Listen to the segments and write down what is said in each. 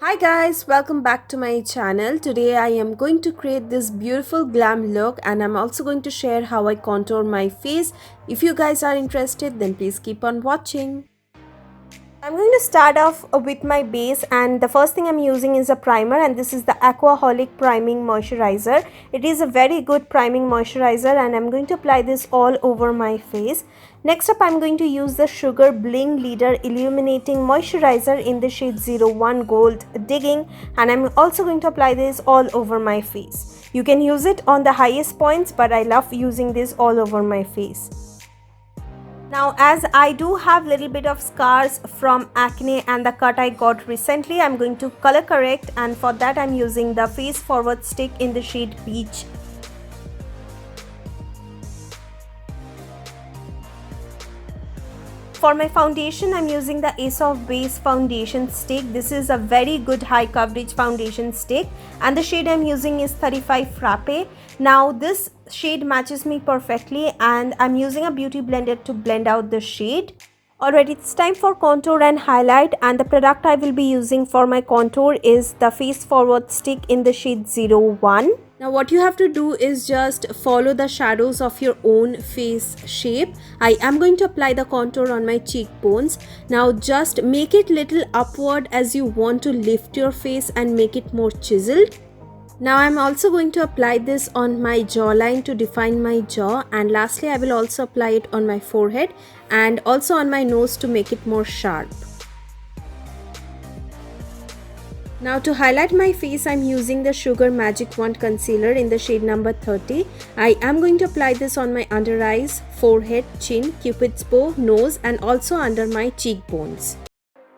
Hi guys, welcome back to my channel. Today I am going to create this beautiful glam look and I'm also going to share how I contour my face. If you guys are interested, then please keep on watching. I'm going to start off with my base, and the first thing I'm using is a primer, and this is the Aquaholic Priming Moisturizer. It is a very good priming moisturizer and I'm going to apply this all over my face. Next up, I'm going to use the Sugar Bling Leader Illuminating Moisturizer in the shade 01 Gold Digging, and I'm also going to apply this all over my face. You can use it on the highest points, but I love using this all over my face. Now, as I do have little bit of scars from acne and the cut I got recently, I'm going to color correct, and for that I'm using the Face Forward stick in the shade Peach. For my foundation, I'm using the Ace of Base foundation stick. This is a very good high coverage foundation stick and the shade I'm using is 35 Frappe. Now this shade matches me perfectly and I'm using a beauty blender to blend out the shade. Alright, it's time for contour and highlight, and the product I will be using for my contour is the Face Forward stick in the shade 01. Now what you have to do is just follow the shadows of your own face shape. I am going to apply the contour on my cheekbones. Now just make it little upward as you want to lift your face and make it more chiseled. Now I'm also going to apply this on my jawline to define my jaw, and lastly I will also apply it on my forehead and also on my nose to make it more sharp. Now to highlight my face, I'm using the Sugar Magic Wand Concealer in the shade number 30. I am going to apply this on my under eyes, forehead, chin, cupid's bow, nose and also under my cheekbones.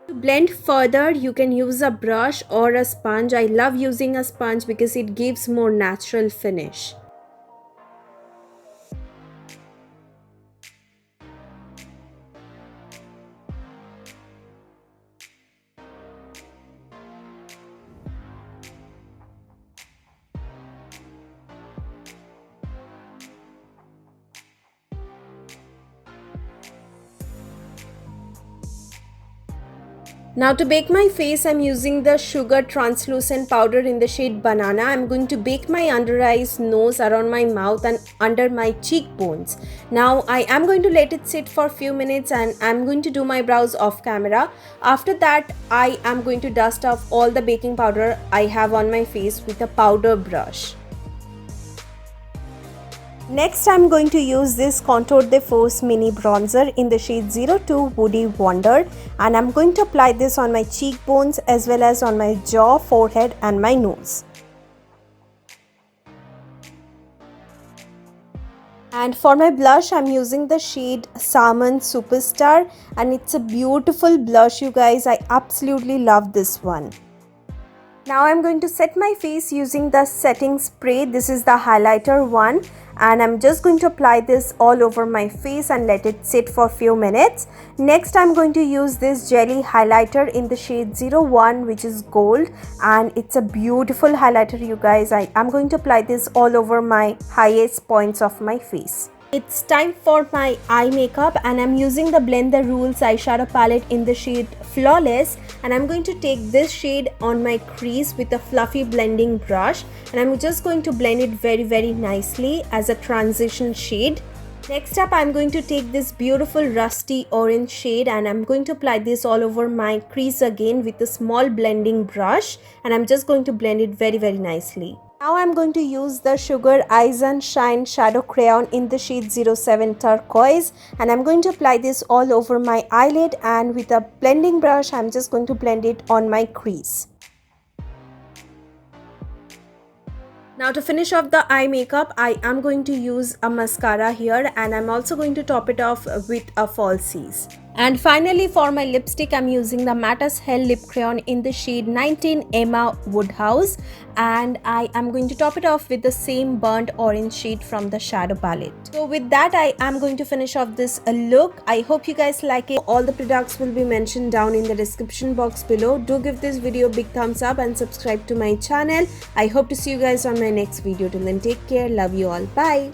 To blend further, you can use a brush or a sponge. I love using a sponge because it gives more natural finish. Now to bake my face, I'm using the Sugar Translucent Powder in the shade Banana. I'm going to bake my under eyes, nose, around my mouth and under my cheekbones. Now I am going to let it sit for a few minutes and I'm going to do my brows off camera. After that, I am going to dust off all the baking powder I have on my face with a powder brush. Next, I'm going to use this Contour de Force Mini Bronzer in the shade 02 Woody Wonder, and I'm going to apply this on my cheekbones as well as on my jaw, forehead and my nose. And for my blush, I'm using the shade Salmon Superstar, and it's a beautiful blush, you guys. I absolutely love this one. Now I'm going to set my face using the setting spray. This is the highlighter one, and I'm just going to apply this all over my face and let it sit for a few minutes. Next, I'm going to use this jelly highlighter in the shade 01, which is gold, and it's a beautiful highlighter, you guys. I am going to apply this all over my highest points of my face. It's time for my eye makeup, and I'm using the Blend the Rules eyeshadow palette in the shade Flawless, and I'm going to take this shade on my crease with a fluffy blending brush, and I'm just going to blend it very nicely as a transition shade. Next up, I'm going to take this beautiful rusty orange shade and I'm going to apply this all over my crease again with a small blending brush, and I'm just going to blend it very nicely. Now I'm going to use the Sugar Eyes and Shine Shadow Crayon in the shade 07 Turquoise, and I'm going to apply this all over my eyelid, and with a blending brush I'm just going to blend it on my crease. Now to finish off the eye makeup, I am going to use a mascara here, and I'm also going to top it off with a falsies. And finally, for my lipstick, I'm using the Matte as Hell Lip Crayon in the shade 19 Emma Woodhouse, and I am going to top it off with the same burnt orange shade from the shadow palette. So with that, I am going to finish off this look. I hope you guys like it. All the products will be mentioned down in the description box below. Do give this video a big thumbs up and subscribe to my channel. I hope to see you guys on my next video. Till then, take care. Love you all. Bye.